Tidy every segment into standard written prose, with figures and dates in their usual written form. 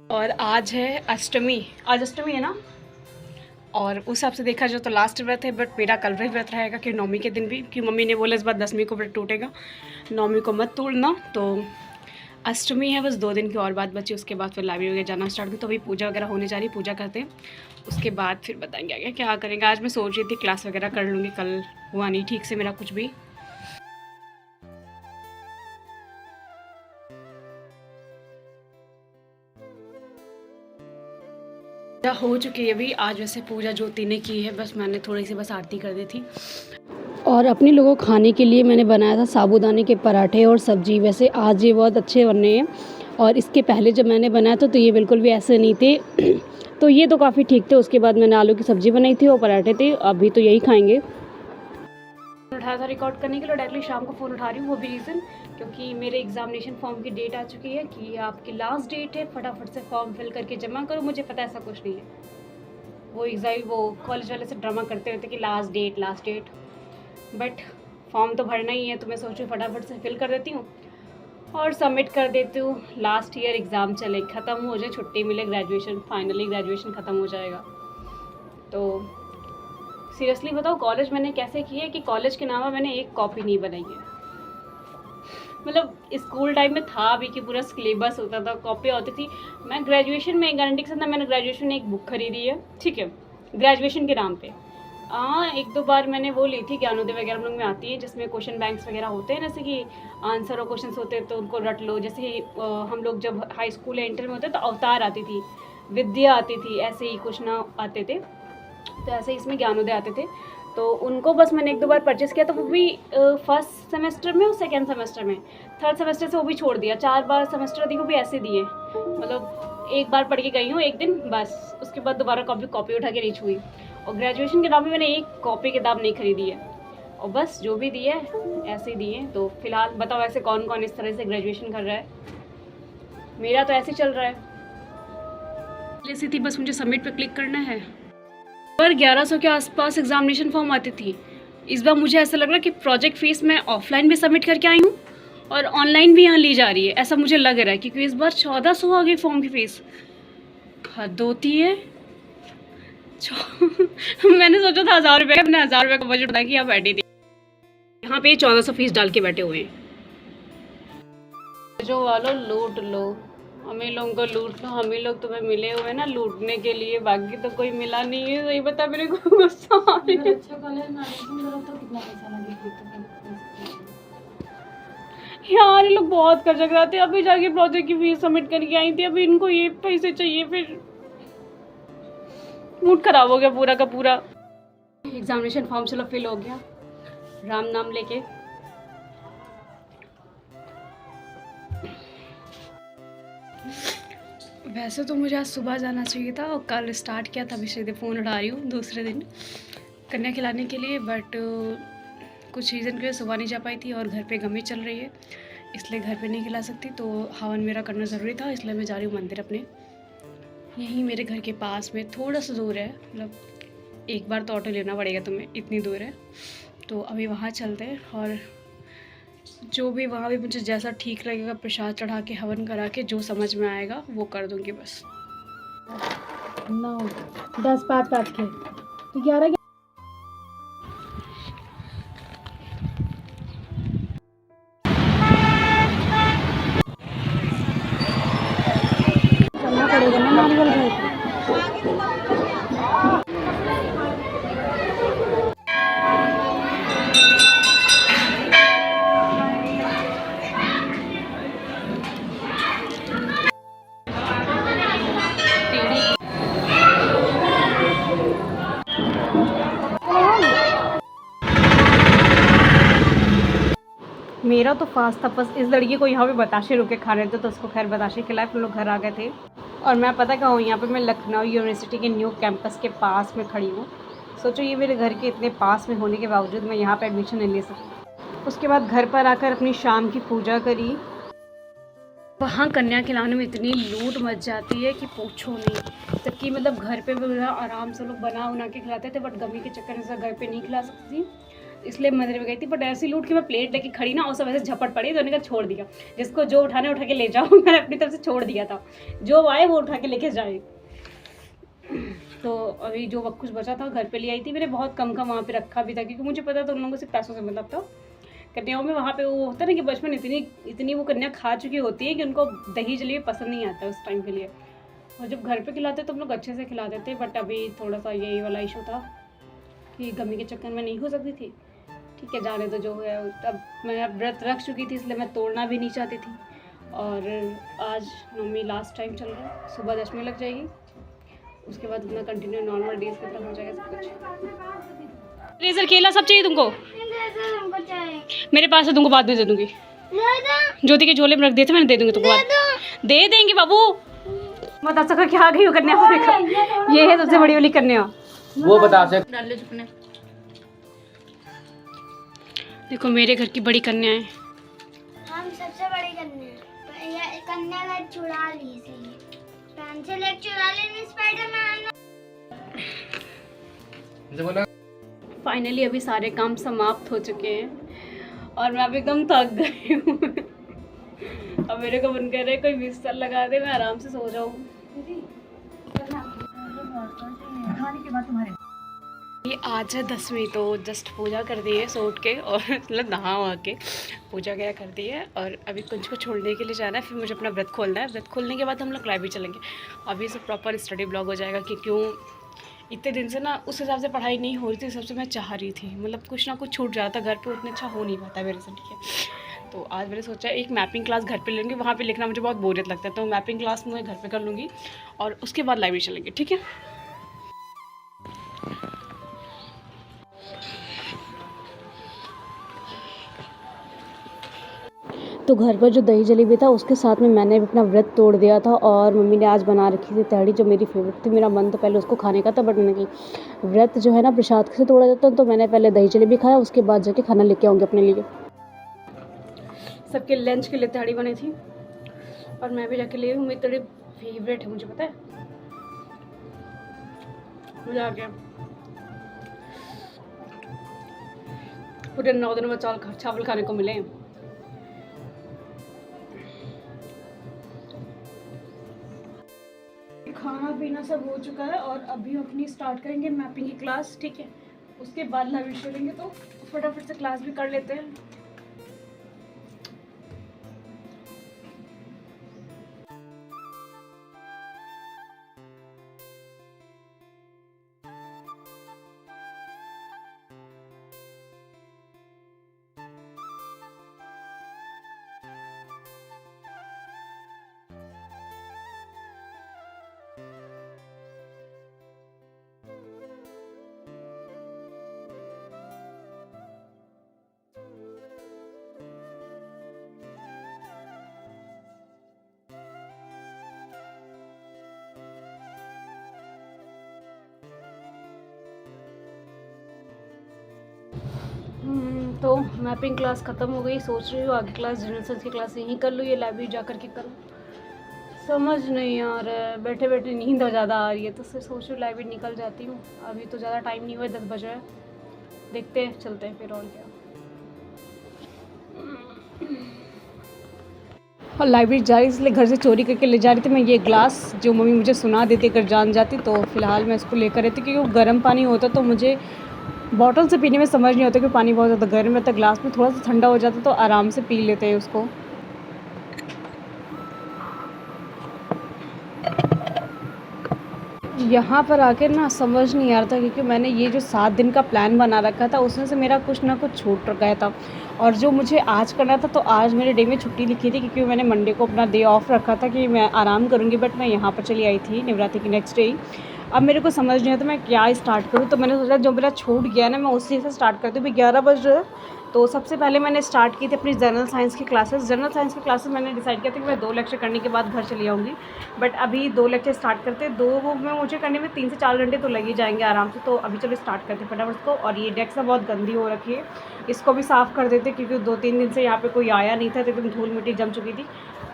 और आज है अष्टमी, आज अष्टमी है ना। और उस हिसाब से देखा जाए तो लास्ट व्रत है, बट मेरा कल भी व्रत रहेगा कि नौमी के दिन भी, कि मम्मी ने बोला इस बार 10वीं को व्रत टूटेगा, नौमी को मत तोड़ना। तो अष्टमी है, बस 2 दिन की और बात बची, उसके बाद फिर लाइब्रेरी वगैरह जाना स्टार्ट करें। तो अभी पूजा वगैरह होने जा रही है, पूजा करते हैं, उसके बाद फिर बताएंगे आगे क्या करेंगे। आज मैं सोच रही थी क्लास वगैरह कर लूँगी, कल हुआ नहीं ठीक से मेरा कुछ भी। हो चुकी है अभी, आज वैसे पूजा ज्योति ने की है, बस मैंने थोड़ी सी बस आरती कर दी थी। और अपने लोगों को खाने के लिए मैंने बनाया था साबूदाने के पराठे और सब्जी। वैसे आज ये बहुत अच्छे बने हैं, और इसके पहले जब मैंने बनाया था तो ये बिल्कुल भी ऐसे नहीं थे तो ये तो काफ़ी ठीक थे। उसके बाद मैंने आलू की सब्ज़ी बनाई थी और पराठे थे, अभी तो यही खाएंगे। उठाया था रिकॉर्ड करने के लिए, डायरेक्टली शाम को फ़ोन उठा रही हूँ, वो भी रीज़न क्योंकि मेरे एग्जामिनेशन फॉर्म की डेट आ चुकी है कि आपकी लास्ट डेट है, फटाफट से फॉर्म फिल करके जमा करो। मुझे पता ऐसा कुछ नहीं है, वो कॉलेज वाले से ड्रामा करते रहते कि लास्ट डेट, बट फॉर्म तो भरना ही है, तो मैं सोच रही हूँ फटाफट से फिल कर देती हूँ और सबमिट कर देती हूँ। लास्ट ईयर एग्ज़ाम चले, ख़त्म हो जाए, छुट्टी मिले, ग्रेजुएशन फाइनली ग्रेजुएशन ख़त्म हो जाएगा। तो सीरियसली बताओ, कॉलेज मैंने कैसे की है कि कॉलेज के नाम मैंने एक कॉपी नहीं बनाई है। मतलब स्कूल टाइम में था भी कि पूरा सिलेबस होता था, कॉपी होती थी। मैं ग्रेजुएशन में गारंटी के साथ मैंने ग्रेजुएशन में एक बुक खरीदी है, ठीक है, ग्रेजुएशन के नाम पे। हाँ, 1-2 बार मैंने वो ली थी, ज्ञानोदय वगैरह हम लोग में आती है, जिसमें क्वेश्चन बैंक्स वगैरह होते हैं, जैसे कि आंसर और क्वेश्चन होते हैं तो उनको रट लो। जैसे हम लोग जब हाई स्कूल या इंटर में होते तो अवतार आती थी, विद्या आती थी, ऐसे ही कुछ ना आते थे, तो ऐसे ही इसमें ज्ञानोदय आते थे। तो उनको बस मैंने 1-2 बार परचेस किया, तो वो भी फर्स्ट सेमेस्टर में और सेकेंड सेमेस्टर में। थर्ड सेमेस्टर से वो भी छोड़ दिया। 4 बार सेमेस्टर दी, वो भी ऐसे दिए, मतलब 1 बार पढ़ के गई हूँ एक दिन बस, उसके बाद दोबारा कॉपी उठा के नहीं छुई। और ग्रेजुएशन के नाम में मैंने एक कॉपी किताब नहीं खरीदी है, और बस जो भी दिए ऐसे ही दिए। तो फिलहाल बताओ ऐसे कौन कौन इस तरह से ग्रेजुएशन कर रहा है, मेरा तो ऐसे चल रहा है। जैसी थी बस मुझे सबमिट पे क्लिक करना है। पर 1100 के आसपास एग्जामिनेशन फॉर्म आती थी। इस बार मुझे ऐसा लग रहा है कि प्रोजेक्ट फीस मैं ऑफलाइन भी सबमिट करके आई हूँ और ऑनलाइन भी यहाँ ली जा रही है, ऐसा मुझे लग रहा है, क्योंकि इस बार 1400 आ गई फॉर्म की फ़ीस। हद होती है मैंने सोचा था 1000 रुपये का, अपने 1000 रुपये का बजट बता कि यहाँ बैठी थी, यहाँ पे 1400 फीस डाल के बैठे हुए हैं। जो वालों लूट लो, हमें लोगों को लूट लो, हम ही लोग तुम्हें मिले हुए ना लूटने के लिए, बाकी तो कोई मिला नहीं है। सही बता, मेरे को गुस्सा आ रही है। यार ये लोग बहुत खर्चा कराते हैं। अभी जाके प्रोजेक्ट की फीस सबमिट करके आई थी, अभी इनको ये पैसे चाहिए, फिर मूड खराब हो गया पूरा का पूरा। एग्जामिनेशन फॉर्म चलो फिल हो गया, राम नाम लेके। वैसे तो मुझे आज सुबह जाना चाहिए था और कल स्टार्ट किया था, अभी सीधे फ़ोन उठा रही हूँ दूसरे दिन कन्या खिलाने के लिए, बट कुछ रीज़न की वजह से सुबह नहीं जा पाई थी और घर पे गमी चल रही है, इसलिए घर पे नहीं खिला सकती। तो हवन मेरा करना ज़रूरी था, इसलिए मैं जा रही हूँ मंदिर अपने, यहीं मेरे घर के पास में, थोड़ा सा दूर है, मतलब एक बार तो ऑटो लेना पड़ेगा तुम्हें, इतनी दूर है। तो अभी वहाँ चलते हैं और जो भी वहाँ भी मुझे जैसा ठीक लगेगा, प्रसाद चढ़ा के हवन करा के जो समझ में आएगा वो कर दूँगी बस। 9 10 5 5 के तो 11 करना पड़ेगा ना नारियल भाई। मेरा तो फास्ट था, बस इस लड़की को यहाँ पे बताशे रुके खा रहे थे, तो उसको खैर बताशे खिलाए, फिर लोग घर आ गए थे। और मैं पता क्या हूँ, यहाँ पे मैं लखनऊ यूनिवर्सिटी के न्यू कैंपस के पास में खड़ी हूँ। सोचो ये मेरे घर के इतने पास में होने के बावजूद मैं यहाँ पे एडमिशन नहीं ले सकती। उसके बाद घर पर आकर अपनी शाम की पूजा करी। वहाँ कन्या खिलाने में इतनी लूट मच जाती है कि पूछो नहीं। जबकि मतलब घर पे भी आराम से लोग बना उना के खिलाते थे, बट गमी के चक्कर में घर पे नहीं खिला सकती। इसलिए मंदिर में गई थी, बट ऐसी लूट के मैं प्लेट लेके खड़ी ना और सब ऐसे झपट पड़ी, तो उन्होंने छोड़ दिया, जिसको जो उठाने उठा के ले जाओ। मैंने अपनी तरफ से छोड़ दिया था, जो आए वो उठा के लेके जाए। तो अभी जो कुछ बचा था घर पे ले आई थी मैंने, बहुत कम वहाँ पे रखा भी था, क्योंकि मुझे पता था उन लोगों से पैसों से मतलब था। कन्याओं में वहाँ पे वो होता है ना कि बचपन इतनी वो कन्या खा चुकी होती है कि उनको दही जलेबी पसंद नहीं आता उस टाइम के लिए, और जब घर पे खिलाते तो हम लोग अच्छे से खिलाते थे। बट अभी थोड़ा सा यही वाला इशू था कि गमी के चक्कर में नहीं हो सकती थी। ठीक है, जाने तो जो है। अब मैं व्रत रख चुकी थी, इसलिए मैं तोड़ना भी नहीं चाहती थी। और आज नवमी लास्ट टाइम चल रहा है, सुबह दशमी लग जाएगी, उसके बाद अपना कंटिन्यू नॉर्मल डेज की तरफ हो जाएगा सब कुछ। रेजर केला सब चाहिए तुमको? मेरे पास है, तुमको बाद में दे दूंगी। ज्योति के झोले में रख दिए थे मैंने, दे दूंगी तुमको बाद। दे देंगे बाबू। बता सका क्या आ गई हो कन्या? देखो ये है सबसे बड़ी वाली कन्या, वो बता सकते। देखो मेरे घर की बड़ी कन्या है। हम सबसे बड़ी कन्या का चुरा ली थी, पेंसिल एक चुरा लेनी स्पाइडरमैन। फाइनली अभी सारे काम समाप्त हो चुके हैं और मैं अब एकदम थक गई हूँ। अब मेरे को मन कर रहा है कोई बिस्तर लगा दे, मैं आराम से सो जाऊँ। ये आज है 10वीं, तो जस्ट पूजा कर दी है सो उठ के, और मतलब नहा वहा के पूजा वगैरह कर दी है। और अभी कुंज को छोड़ने के लिए जाना है, फिर मुझे अपना व्रत खोलना है। व्रत खोलने के बाद हम लोग लाइब्रेरी चलेंगे। अभी से प्रॉपर स्टडी ब्लॉग हो जाएगा कि क्यों इतने दिन से ना उस हिसाब से पढ़ाई नहीं हो रही थी, सबसे मैं चाह रही थी, मतलब कुछ ना कुछ छूट जाता घर पे, उतना अच्छा हो नहीं पाता मेरे से। ठीक है, तो आज मैंने सोचा एक मैपिंग क्लास घर पे लेंगे, वहाँ पे लिखना मुझे बहुत बोरियत लगता है, तो मैपिंग क्लास मैं घर पे कर लूँगी और उसके बाद लाइब्रेरी चलेंगे। ठीक है, तो घर पर जो दही जलेबी था उसके साथ में मैंने भी अपना व्रत तोड़ दिया था। और मम्मी ने आज बना रखी थी तहड़ी, जो मेरी फेवरेट थी। मेरा मन तो पहले उसको खाने का था, बट मैंने व्रत जो है ना प्रसाद से तोड़ा जाता है, तो मैंने पहले दही जलेबी खाया, उसके बाद जाके खाना लेके आऊँगी अपने लिए। सबके लंच के लिए तहड़ी बनी थी और मैं भी जाके ले हूँ। मेरी तहड़ी फेवरेट है, मुझे पता है, मज़ा आ गया। पूरे 9 दिनों में चावल खाने को मिले। खाना पीना सब हो चुका है और अभी अपनी स्टार्ट करेंगे मैपिंग की क्लास। ठीक है, उसके बाद लाइब्रेरी चलेंगे, तो फटाफट से क्लास भी कर लेते हैं। तो मैपिंग क्लास ख़त्म हो गई। सोच रही हूँ आगे क्लास जनरल साइंस की क्लास यहीं कर लूँ, ये लाइब्रेरी जा कर के करूँ, समझ नहीं आ रहा है। बैठे बैठे नींद ज़्यादा आ रही है, तो फिर सोच रही हूँ लाइब्रेरी निकल जाती हूँ। अभी तो ज़्यादा टाइम नहीं हुआ है, 10 बजे है, देखते हैं, चलते हैं फिर। और क्या, और लाइब्रेरी जा रही, इसलिए घर से चोरी करके ले जा रही थी मैं ये ग्लास, जो मम्मी मुझे सुना देती अगर जान जाती। तो फिलहाल मैं इसको लेकर रहती, क्योंकि वो गर्म पानी होता तो मुझे बॉटल से पीने में समझ नहीं होता कि पानी बहुत ज़्यादा गर्म है, तो ग्लास में थोड़ा सा ठंडा हो जाता तो आराम से पी लेते हैं उसको। यहाँ पर आकर ना समझ नहीं आ रहा था, क्योंकि मैंने ये जो 7 दिन का प्लान बना रखा था उसमें से मेरा कुछ ना कुछ छूट गया था। और जो मुझे आज करना था, तो आज मेरे डे में छुट्टी लिखी थी, क्योंकि मैंने मंडे को अपना डे ऑफ रखा था कि मैं आराम करूँगी, बट मैं यहाँ पर चली आई थी नवरात्रि की नेक्स्ट डे ही। अब मेरे को समझ नहीं आता मैं क्या स्टार्ट करूँ, तो मैंने सोचा जो मेरा छूट गया ना मैं उसी से स्टार्ट करती हूँ। अभी 11 बज रहे हैं। तो सबसे पहले मैंने स्टार्ट की थी अपनी जनरल साइंस की क्लासेस। जनरल साइंस की क्लासेस मैंने डिसाइड किया था कि मैं 2 लेक्चर करने के बाद घर चली आऊँगी, बट अभी 2 लेक्चर स्टार्ट करते, 2 में मुझे करने में 3 से 4 घंटे तो लग ही जाएंगे आराम से। तो अभी चलो स्टार्ट करते फटाफट को। और ये डेस्क बहुत गंदी हो रखी है, इसको भी साफ़ कर देते, क्योंकि 2-3 दिन से यहाँ पे कोई आया नहीं था, तो एकदम धूल मिट्टी जम चुकी थी।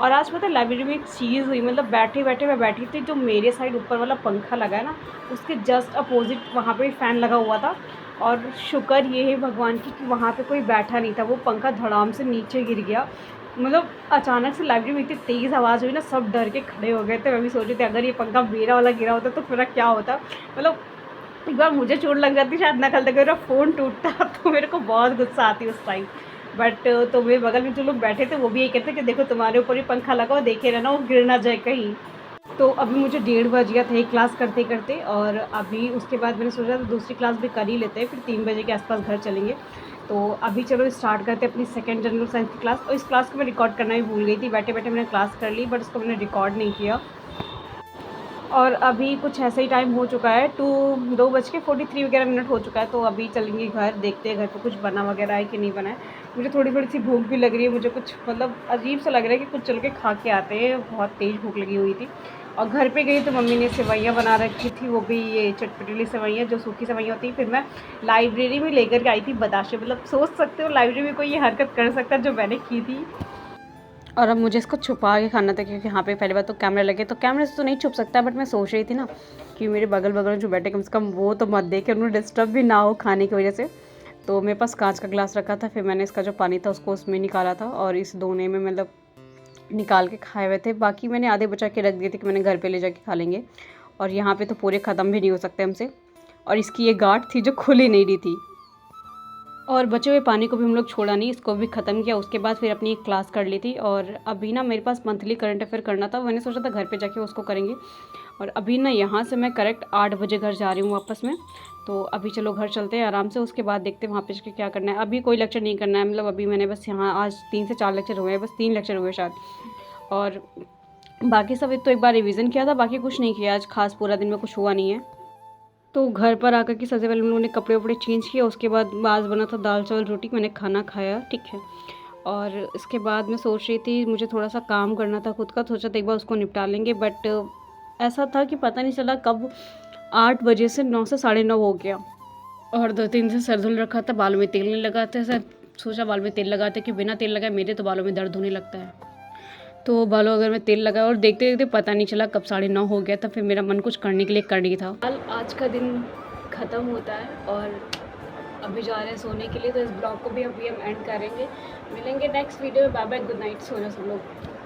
और आज पता है लाइब्रेरी में एक चीज़ हुई, मतलब बैठे बैठे मैं बैठी थी, जो मेरे साइड ऊपर वाला पंखा लगा है ना, उसके जस्ट अपोजिट वहाँ पे फ़ैन लगा हुआ था, और शुक्र ये है भगवान की कि वहाँ पे कोई बैठा नहीं था। वो पंखा धड़ाम से नीचे गिर गया। मतलब अचानक से लाइब्रेरी में इतनी तेज़ आवाज़ हुई ना, सब डर के खड़े हो गए थे। मैं भी सोच रही थी अगर ये पंखा मेरा वाला गिरा होता तो मेरा क्या होता। मतलब एक बार मुझे चोट लग जाती शायद, ना कल तक मेरा फ़ोन टूटता तो मेरे को बहुत गुस्सा आती उस टाइम। बट तो मेरे बगल में जो लोग बैठे थे वो भी यही कहते कि देखो तुम्हारे ऊपर ही पंखा लगा हो, देखे रहना वो गिर ना जाए कहीं। तो अभी मुझे 1:30 बज गया था एक क्लास करते करते, और अभी उसके बाद मैंने सोचा था दूसरी क्लास भी कर ही लेते हैं, फिर 3 बजे के आसपास घर चलेंगे। तो अभी चलो स्टार्ट करते हैं अपनी सेकंड जनरल साइंस की क्लास। और इस क्लास को मैं रिकॉर्ड करना ही भूल गई थी, बैठे बैठे मैंने क्लास कर ली बट उसको मैंने रिकॉर्ड नहीं किया। और अभी कुछ ऐसा ही टाइम हो चुका है, 2:43 वगैरह मिनट हो चुका है। तो अभी चलेंगे घर, देखते हैं घर पे कुछ बना वगैरह है कि नहीं बना है। मुझे थोड़ी थोड़ी सी भूख भी लग रही है, मुझे कुछ मतलब अजीब सा लग रहा है कि कुछ चल के खा के आते हैं, बहुत तेज़ भूख लगी हुई थी। और घर पे गई तो मम्मी ने सेवइयाँ बना रखी थी, वो भी ये चटपटीली सेवइयाँ जो सूखी सेवइयाँ होती हैं। फिर मैं लाइब्रेरी में लेकर के आई थी बताशे, मतलब सोच सकते हो लाइब्रेरी में कोई ये हरकत कर सकता है जो मैंने की थी। और अब मुझे इसको छुपा के खाना था क्योंकि यहाँ पे पहली बार तो कैमरा लगे, तो कैमरे से तो नहीं छुप सकता। बट मैं सोच रही थी ना कि मेरे बगल बगल जो बैठे कम से कम वो तो मत देखे, उन्हें डिस्टर्ब भी ना हो खाने की वजह से। तो मेरे पास कांच का ग्लास रखा था, फिर मैंने इसका जो पानी था उसको उसमें निकाला था और इस दोने में मतलब निकाल के खाए हुए थे। बाकी मैंने आधे बचा के रख दिए थे कि मैंने घर पे ले जाके खा लेंगे। और यहाँ पे तो पूरे ख़त्म भी नहीं हो सकते हमसे। और इसकी ये गांठ थी जो खुल ही नहीं रही थी। और बचे हुए पानी को भी हम लोग छोड़ा नहीं, इसको भी ख़त्म किया। उसके बाद फिर अपनी एक क्लास कर ली थी। और अभी ना मेरे पास मंथली करंट अफेयर करना था, मैंने सोचा था घर पे जाके उसको करेंगे। और अभी ना यहाँ से मैं करेक्ट 8 बजे घर जा रही हूँ वापस में। तो अभी चलो घर चलते हैं आराम से, उसके बाद देखते हैं वहाँ पे जाके क्या करना है। अभी कोई लेक्चर नहीं करना है, मतलब अभी मैंने बस यहाँ आज 3 से 4 लेक्चर हुए हैं, बस 3 लेक्चर हुए शायद। और बाकी सब तो एक बार रिवीजन किया था, बाकी कुछ नहीं किया आज खास, पूरा दिन में कुछ हुआ नहीं है। तो घर पर आकर के सबसे पहले हम लोगों ने कपड़े वपड़े चेंज किया, उसके बाद आज बना था दाल चावल रोटी, मैंने खाना खाया, ठीक है। और इसके बाद मैं सोच रही थी मुझे थोड़ा सा काम करना था खुद का, सोचा था एक बार उसको निपटा लेंगे। बट ऐसा था कि पता नहीं चला कब 8 बजे से 9 से 9:30 हो गया। और 2-3 दिन से सर धुल रखा था, बालों में तेल नहीं लगाते सर, सोचा बालों में तेल लगाते कि बिना तेल लगाए मेरे तो बालों में दर्द होने लगता है। तो बालों अगर मैं तेल लगाया और देखते देखते पता नहीं चला कब 9:30 हो गया था। फिर मेरा मन कुछ करने के लिए कर नहीं था। आज का दिन ख़त्म होता है और अभी जा रहे हैं सोने के लिए। तो इस ब्लॉग को भी अभी हम एंड करेंगे। मिलेंगे नेक्स्ट वीडियो में। बाय बाय, गुड नाइट, सो जाओ सब लोग।